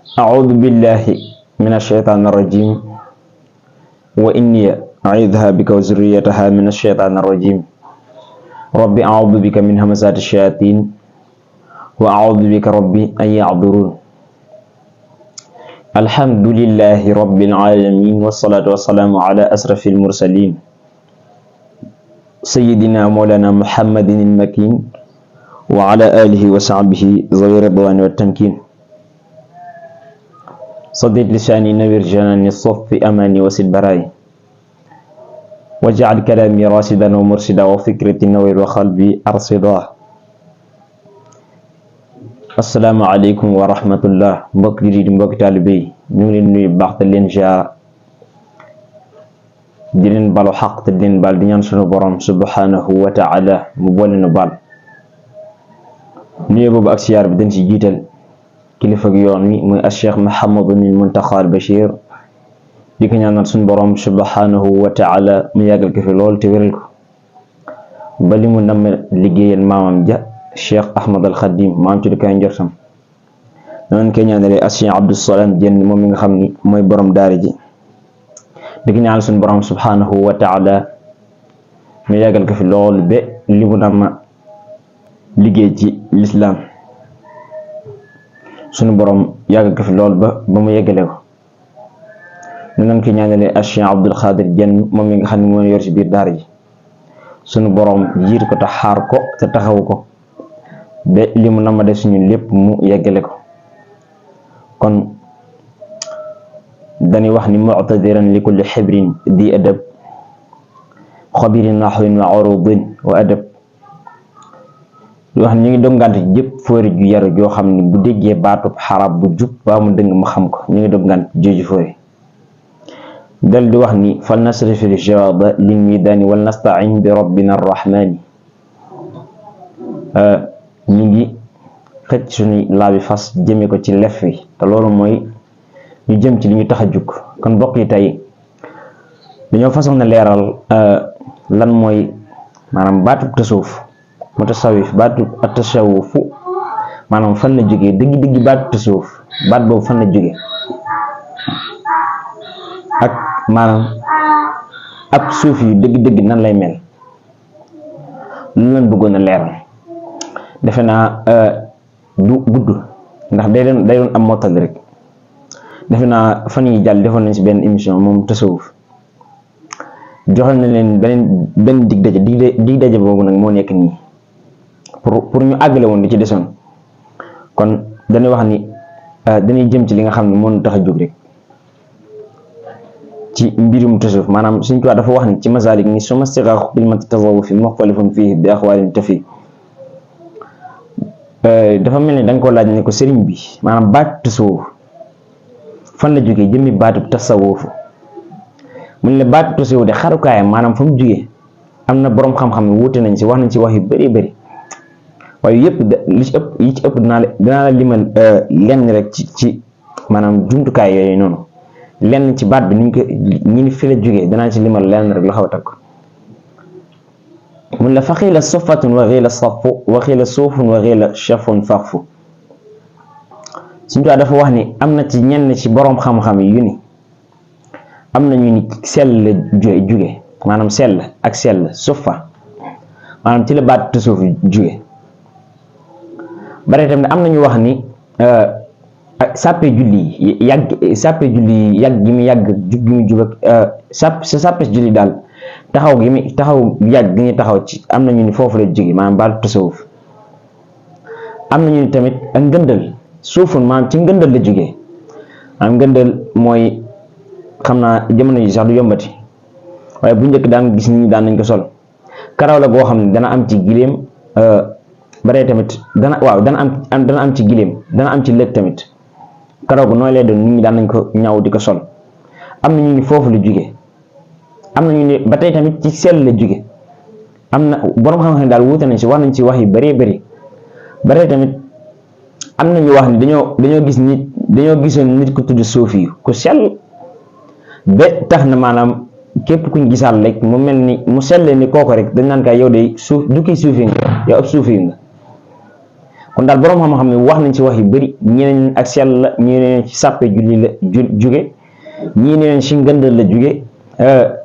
أعوذ بالله من الشيطان الرجيم وإني أعيذها بك وذريتها من الشيطان الرجيم ربي أعوذ بك من همزات الشياطين وأعوذ بك ربي أن يحضرون الحمد لله رب العالمين والصلاة والسلام على أشرف المرسلين سيدنا مولانا محمد المكين وعلى آله وصحبه ذوي الرضوان والتمكين صدق لساني نوير جناني الصف أماني وسد براي واجعل كلامي راشدا ومرشدا وفكرتي نوير وقلبي أرصدا asalaamaaleykum wa rahmatullah mbokk jullit yi mbokk taalibe yi ñu ngi leen nuyu baax te leen ziar di leen balu xaq te di leen bal di ñaan sunu borom subhanahu wa taala mu boole nu bal nuyu boobu ak ziar bi dañ ci jiital kilifa gi yoon wi muy Cheikh Mouhamadou Mountakha Bachir di ko ñaanal sunu borom subhanahu wa taala mu yàggal ko fi lool te wéral ko ba li mu nam liggéeyal maamam ja Cheikh Ahmad al Khadim maam ci di koy njortam noonu koy ñaanale Cheikh Abdou Salam Diène moom mi nga xam ni mooy borom daara ji di ko ñaanal suñu borom subhanahu wa taala mu yàggal ko fi lool ba li mu nam liggéey ci lislaam suñu borom yàggal ko fi lool ba mu yeggale ko noonu koy ñaanale Cheikh Abdoul Khadir Diène moom mi nga xam ne moo yor ci biir daara ji suñu borom jiir ko te xaar ko te taxaw ko ba li mu nama def suñu lépp mu yeggale ko kon dañuy wax ni mu'tadiran li kulli xibrin di adab xabirin naxwin wa urudin wa adab di wax ni ñu ngi dongante jëpp fóori ju yaru joo xam ne bu déggee baatub xarab bu jub baa mu dëng ma xam ko ñu ngi dongante jooju fóori dal di wax ni fal nasrif al jawaaba lil midaani wal nastain bi rabbina arrahmani ñu ngi xëcc suñu laabi fas jëmee ko ci lef wi te loolu mooy ñu jëm ci li ñu tax a jug kon mbokk yi tey dañoo façon na leeral lan mooy maanaam baatub tasawuf mu tasawuf baatub tasawufu maanaam fan la jógee dëgg-dëgg baatub tasawuf baat boobu fan la jógee ak maanaam ab suuf yu dëgg-dëgg nan lay mel lu leen bëggoon a leeral defe naa du gudd ndax day doon am mottali rek defe naa fan yi jàll defoon nañ si benn émission moom tasawuf joxal na leen benn dig daje boobu nag moo nekk nii pour ñu àggale woon li ci desoon kon dañuy wax ni dañuy jëm ci li nga xam ne moo tax a jóg rek ci mbirum tasawuf maanaam suñ ko dafa wax ni ci masalik ni suma sixaaxu ilmati tasawuf fi muxtalifun fii bi axwaalin tafi dafa mel ni da nga ko laaj ne ko sëriñ bi maanaam baatu tasawuf fan la jógee jëmmi baatu tasawuf mu ne la baatu tasawuf de xarukaayam maanaam fa mu jógee am na boroom xam-xam yi wuute nañ si wax nañ si wax yu bëri bëri waaye yëpp li ci ëpp dinaa la limal lenn rek ci maanaam jumtukaay yooyu noonu lenn ci baat bi ni fi la jógee danaa ci limal lenn rek la xaw a takk mun la fa xiila sofatun wa xiila safu wa xiila suufun wa xiila chafun faxfu suñu tuwaa dafa wax ni am na ci ñenn ci boroom xam-xam yu ni am na ñu ni sell la jóge maanaam sell ak sell sufa maanaam ci la baat tasawuf jóge bare tamit am na ñu wax ni sàppe julli yàgg gi mu yàgg jug gi mu jug ak sàppe julli daal taxaw yàgg gi ñu taxaw ci am na ñu ni foofu la jóge maanaam baatu tasawuf am na ñu ni tamit ak ngëndal suufun maanaam ci ngëndal la jóge maanaam ngëndal mooy xam naa jamono ji sax du yombati waaye bu njëkk daan gis nit ñi daan nañ ko sol karaw la goo xam ne dana am ci gileem bare tamit dana am ci gileem dana am ci lëg tamit karaw gu nooy lay doon nit ñi daan nañ ko ñaw di ko sol am na ñu ni foofu la jóge am na ñu ne ba tey tamit ci sell la jóge am na borom xam-xam daal wuute nañ si wax nañ si wax yu bëree bëri bare tamit am na ñu wax ni dañoo gisoon nit ku tudd suufi ku sell ba tax na maanaam képp kuñ gisaal rek mu mel ni mu sell ni kooku rek dañ naan kay yow de suuf du kii suufi nga yow ab suufi nga kon daal borom xam-xam ne wax nañ ci wax yu bëri, ñeneen ak sell la, ñeneen ci sàppe julli la jóge, ñii neenañ ci ngëndal la jóge,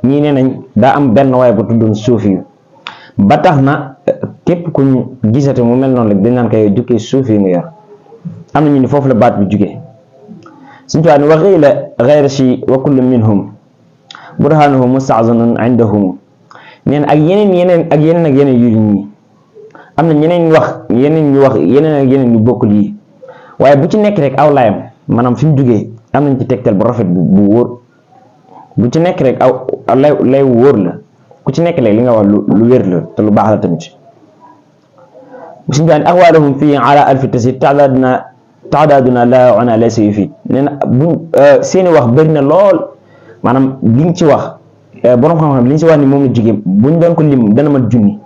ñii nee nañ daa am benn waaye bu tuddoon suufi yu ba tax na képp ku ñu gisate mu mel noonu rek dañ naan koy jukkee suufi yu nga yor. am na ñu ni foofu la baat bi jóge. suñu tubaab ne wa qiila ghayra si wa kullu minhum burhanuhu musta'zanun indahum. neen ak yeneen yu ñi am na ñeneen ñu wax yeneen yu bokkul yi, waaye bu ci nekk rek aw layam maanaam fi mu jógee am nañ ci tegtal bu rafet bu wóor. bu ci nekk rek aw lay wóor la, ku ci nekk rek li nga wax lu wér la te lu baax la tamit. suñu daan aqwaaluhum fii ala alfi tasir taadaaduna la ana laysa yufid. nee na buñ seeni wax bëri na lool, maanaam liñ ci wax borom xam-xam liñ ci wax ni moom la jógee buñ doon ko lim dana mat junni,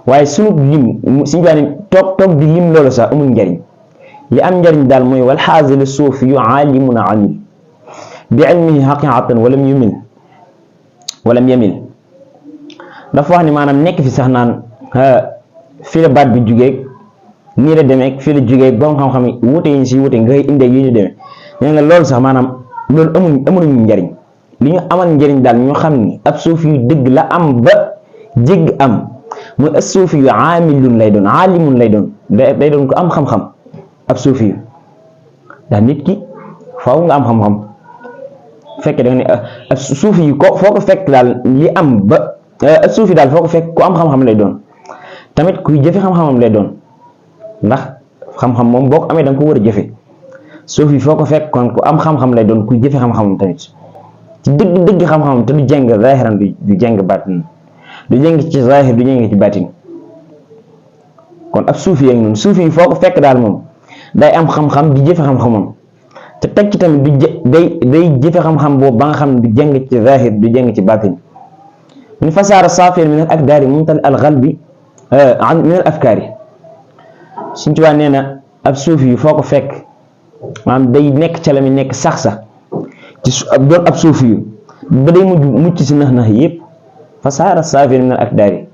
waaye sunu lim suñu daan toog di lim loolu sax amul njariñ. li am njariñ daal mooy wal xaazil suufi yu aalimun amil bi ilmihi haqiqatan walam yamil. dafa wax ni maanaam nekk fi sax naan fii la baat bi jugee nii la demee, fii la jugee borom xam-xam yi wuute yi si wuute nga indee yi ñu demee. nee nga loolu sax maanaam loolu amuñu njariñ. li ñu amal njariñ daal ñu xam ni ab suufi yu dëgg la am ba jégg am, muy ab suufi yu aamilun lay doon, aalimun lay doon, day doon ko am xam-xam. ab suufi yu ndax nit ki faaw nga am xam-xam. fekkee da nga ne ab suufi yu ko foo ko fekk daal li am ba ab suufi daal foo ko fekk ku am xam-xam lay doon, tamit kuy jëfe xam-xamam lay doon, ndax xam-xam moom boo ko amee da nga ko war a jëfe. suufi foo ko fekk kon ku am xam-xam lay doon, kuy jëfe xam-xamam tamit ci dëgg xam-xamam te du jeng zahiran du jeng batin, du jeng ci zahir du jeng ci batin. kon ab suufi yeeg noonu suufi foo ko fekk daal moom day am xam-xam di jëfe xam-xamam, te teg ci tamit day jëfe xam-xam boobu ba nga xam ne du jeng ci zahir du jeng ci batin. min fasaara saafir min al akdaari mumtali al qalbi min al afkaari. suñ ci waa nee na ab suufi yu foo ko fekk maanaam day nekk ca la mi nekk sax ci doon ab suufi yu ba day mucc si nax-nax yëpp. fasaara saafir min al akdaari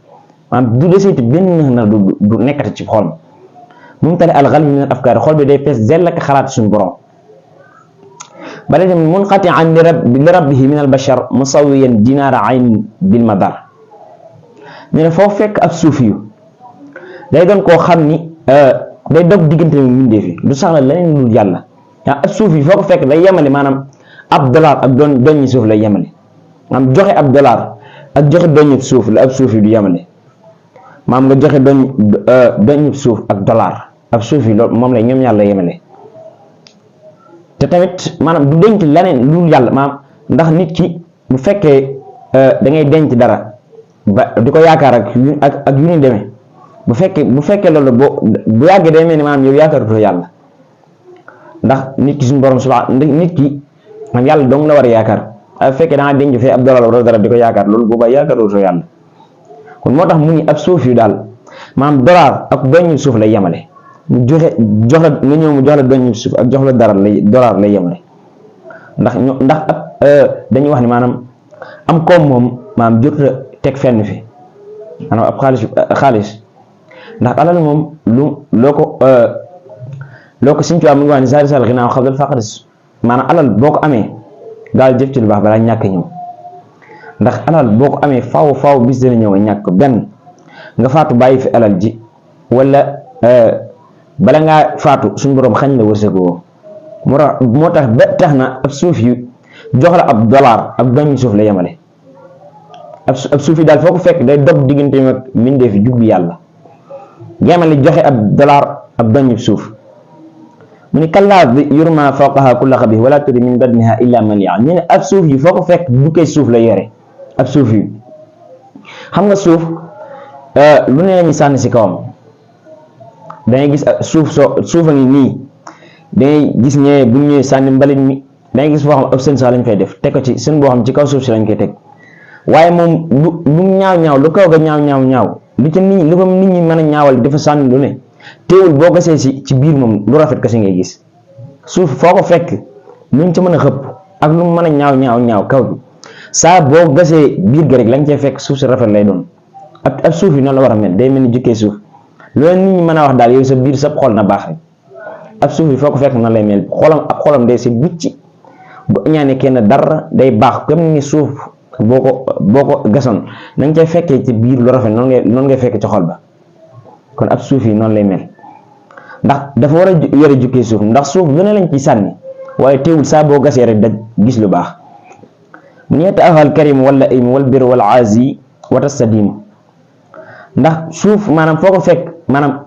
maanaam du deseeti benn nax-nax du nekkati ci xol. mumtali al qalbi min al afkaari xol bi day fees dell ak xalaat suñu borom. bale tamit munqati'an li rabbihi min al bashar musawiyan dinaara ayn bil madar. nee na foo fekk ab suufi yu day doon koo xam ni day dog diggante mi mbindéef yi du sax la leneen lu yàlla. ab suufi foo ko fekk day yemale maanaam ab dollar ak doññi suuf lay yemale, maanaam joxe ab dollar ak joxe doññi suuf la ab suufi du yemale. maam nga joxe doññi suuf ak dollar ab suufi loolu moom lay ñoom ñaar lay yemale. te tamit maanaam du denc leneen lu yàlla, maanaam ndax nit ki bu fekkee da ngay denc dara ba di ko yaakaar ak yu ñu demee, bu fekkee loolu bu yàggee day mel ni maanaam yow yaakaaratoo yàlla. ndax nit ki suñu borom nit ki man yàlla dong la war a yaakaar. bu fekkee da nga denc fee ab dollar wala dara di ko yaakaar loolu boobaa yaakaaratoo yàlla. kon moo tax mu ni ab suuf yu daal maanaam dollar ak doññu suuf lay yemale. mu jox la nga ñëw mu jox la doññu suuf ak jox la dollar lay yemale. ndax dañuy wax ni maanaam am koom moom maanaam jot a teg fenn fi maanaam ab xaalis ndax alal moom loo ko Sëñ Tuubaa mu ngi wax ne saari sal ginaaw xabdal faqris, maanaam alal boo ko amee daal jëf ci lu baax balaa ñàkk ñëw. ndax alal boo ko amee faaw bis dana ñëw ñàkk benn nga faatu bàyyi fi alal ji, wala bala ngaa faatu suñu borom xañ la wërsëg woo. moo tax na ab suuf yu jox la ab dollar ak doññi suuf la yemale. ab suuf yi daal foo ko fekk day dog diggante ak mbindeef fi jubbi yàlla, yemale joxe ab dollar ab doññi suuf. mu ni kallaa yurma fawqaha kulla xabih wala turi min badniha illa malia. ñu ne ab suuf yi foo ko fekk dukkee suuf la yore. ab suuf yi xam nga suuf lu ne lañuy sànni si kawam. dangay gis suufa ngi nii dangay gis ñëwee bu ñëwee sànni mbalit mi dangay gis foo xam ab sën sax lañ fay def teg ko ci sën boo xam ci kaw suuf si lañ koy teg. waaye moom lu ñaaw lu kaw ga ñaaw lu ci nit ñi mën a ñaawal dafa sànni lu ne teewul boo gasee ci biir moom lu rafet kese ngay gis. suuf foo ko fekk luñ ci mën a xëpp ak lu mën a ñaaw kaw bi saa boo gasee biir ga rek lañ cee fekk suuf si rafet lay doon. ab suuf yi noonu la war a mel, day mel ni jukkee suuf loolu nit ñi mën a wax daal yow sa biir sa xol na baax rek. ab suufi foo ko fekk na lay mel xolam ab xolam day si bucci bu ñaane kenn dara day baax comme ni suuf boo ko gasoon na nga cay fekkee ci biir lu rafet noonu ngay fekk ci xol ba. kon ab suufi noonu lay mel ndax dafa war a yore jukkee suuf ndax suuf lu ne lañ ci sànni waaye teewul saa boo gasee rek da gis lu baax. mu ñetti afal karim wala im wal bir wal azi wata sadim ndax suuf maanaam foo ko fekk maanaam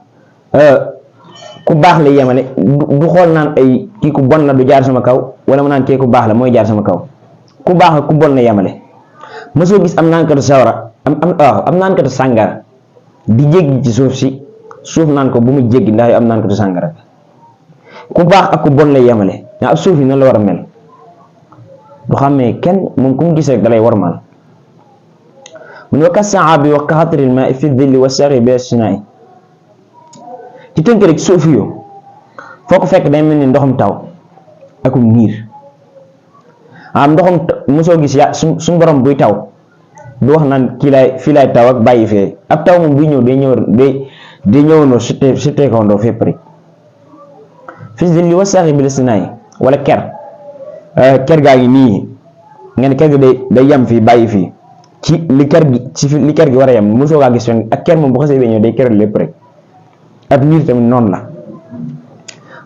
ku baax la yemale du xool naan ay kii ku bon la du jaar sama kaw wala mu naan kii ku baax la mooy jaar sama kaw ku baax ku bon la yemale. mosoo gis am naankatu sawara am naankatu sàngara di jéggi ci suuf si suuf naan ko bu mu jéggi ndax yu am naankatu sàngara ku baax ak ku bon la yemale nga ab suuf yi noonu la war a mel du xàmmee kenn moom ku mu gis rek dalay warmal. mu ne wa ka saabi wa ka xatril ma fi dilli wa sari bi sinai ci tënk rek suuf yo foo ko fekk day mel ni ndoxum taw akum niir ndoxum mosoo gis suñ borom buy taw du wax naan fii laay taw ak bàyyi fee ab taw moom buy ñëw day ñëwandoo su teekandoo fépp rek. fi dilli wa sari bi sinai wala ker gaa ngi nii nga ne ker gi day yem fii bàyyi fii ci li ker gi war a yem mosoo kaa gis fenn ak ker moom bu xasee bee ñëw day keral lépp rek. ab niir tamit noonu la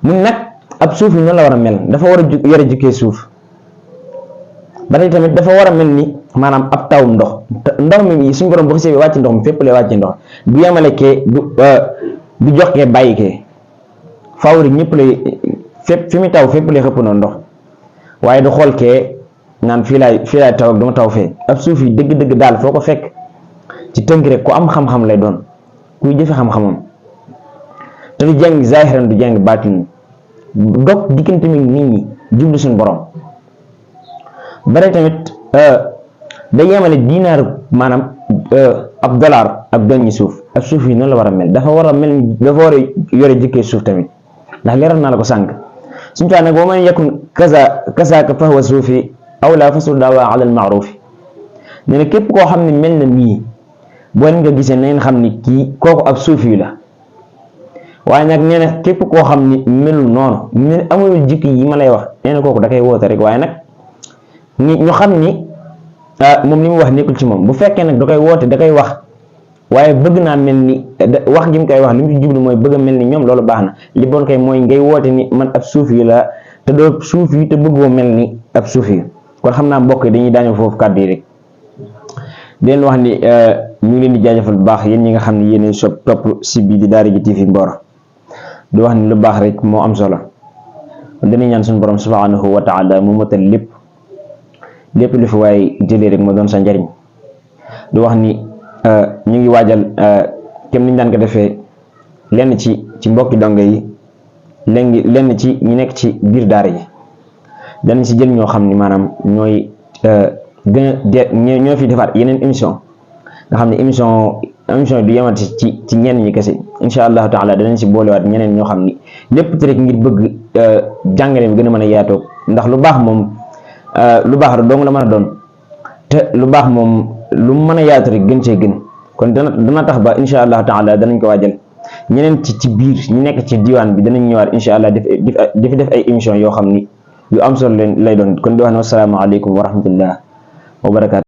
mun nag ab suuf yi noonu la war a mel dafa war a yore jukkee suuf ba tey tamit dafa war a mel ni maanaam ab tawum ndox mi suñu borom bu xasee bi wàcc ndox mi fépp lay wàcc ndox du yemale kee du jox kee bàyyi kee faaw rek ñëpp lay fépp fi mu taw fépp lay xëpp noonu ndox waaye du xool kee naan fii laay taw ak duma taw fee. ab suuf yi dëgg-dëgg daal foo ko fekk ci tënk rek ku am xam-xam lay doon kuy jëfe xam-xamam te du jàng zaahiran du jàng baatin dog diggante mi nit ñi jublu suñu borom. bare tamit day yemale dinaar maanaam ab dollar ab doññi suuf ab suuf yi noonu la war a mel dafa war a yore jëkkee suuf tamit ndax leeral naa la ko sànq suñu taa nag boo man yakun kasaaka fa huwa suufi aw la fasul daawa ala al maarufi nee na képp koo xam ne mel na nii boo leen nga gisee na ngeen xam ni kii kooku ab suufi la. waaye nag nee na képp koo xam ni melul noonu amul jikko yi ma lay wax nee na kooku da koy woote rek waaye nag ñu xam ni moom li mu wax nekkul ci moom bu fekkee nag da koy woote da koy wax waaye bëgg naa mel ni wax gi mu koy wax li mu ci jublu mooy bëgg a mel ni ñoom loolu baax na li bon kay mooy ngay woote ni man ab suufi la te doo suufi te bëggoo mel ni ab suufi kon xam naa mbokk yi dañuy daañu foofu kàddu yi rek di leen wax ni ñu ngi leen di jaajëfal bu baax yéen ñi nga xam ne yéen topp si bii di Daara J TV Mboro di wax ni lu baax rek moo am solo dinañ ñaan suñu borom subhanahu wa taala mu motal lépp lu fi waaye jëlee rek moo doon sa njariñ di wax ni ñu ngi waajal kem niñ daan ko defee lenn ci mbokki donge yi lenn ci ñi nekk ci biir daara yi danañ si jël ñoo xam ni maanaam ñooy ñoo fi defaat yeneen émission nga xam ne émission du yemati ci ñenn ñi kese incha allahu taala danañ si boolewaat ñeneen ñoo xam ni lépp rek ngir bëgg jàngale bi gën a mën a yaatoo ndax lu baax moom lu baax rek dong la mën a doon te lu baax moom lu mën a yaatu rek gën cee gën kon dana tax ba incha allahu taala danañ ko waajal ñeneen ci biir ñu nekk ci diwaan bi danañ ñëwaat incha allah def ay émission yoo xam ni yu am solo lay doon kon di wax ne wasalaamaaleykum wa rahmatullah wa barakaatu.